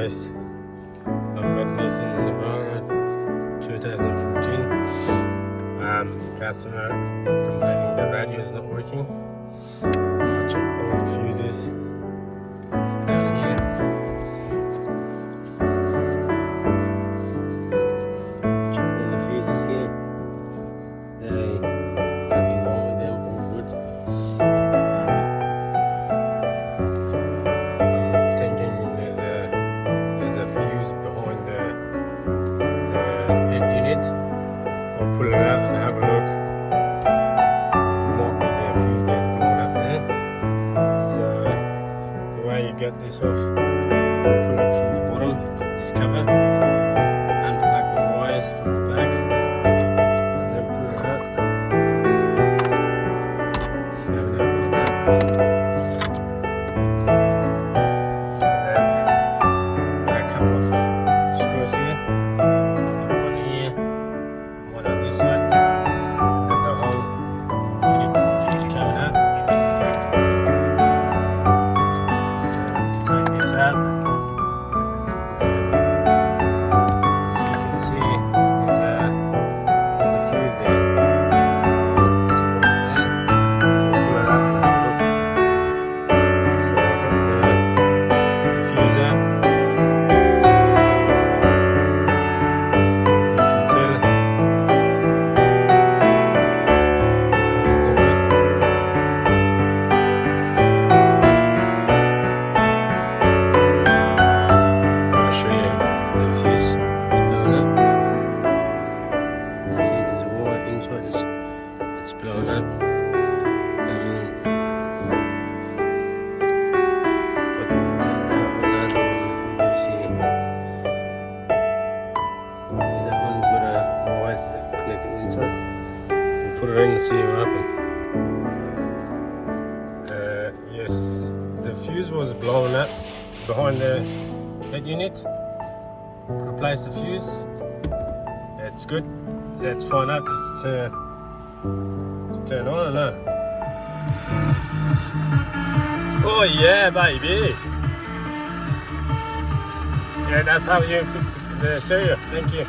guys, I've got this in Navara 2014. Customer complaining the radio is not working. Check all the fuses down here. Check all the fuses here. Nothing wrong with them, all good. I'm thinking there's a fuse behind the head unit. I'll pull it out and have a look. Might be the fuse that's blown up there. So the way you get this off, pull it from the bottom, this cover, unplug the wires from the back, and then pull it out. Have it open that. And then a couple of screws here. One here, one on this side, and then the whole unit coming out. So take this out. As you can see, there's a fuse there. Pull it out and have a look. So I got the fuse out. It's blown up. Another one you see. See that one's got a wires connected inside. You put it in and see what happens. Yes, the fuse was blown up behind the head unit. Replace the fuse. It's good. Let's find out. Let's turn on or no? Oh yeah, baby. Yeah, that's how you fix the stereo. Thank you.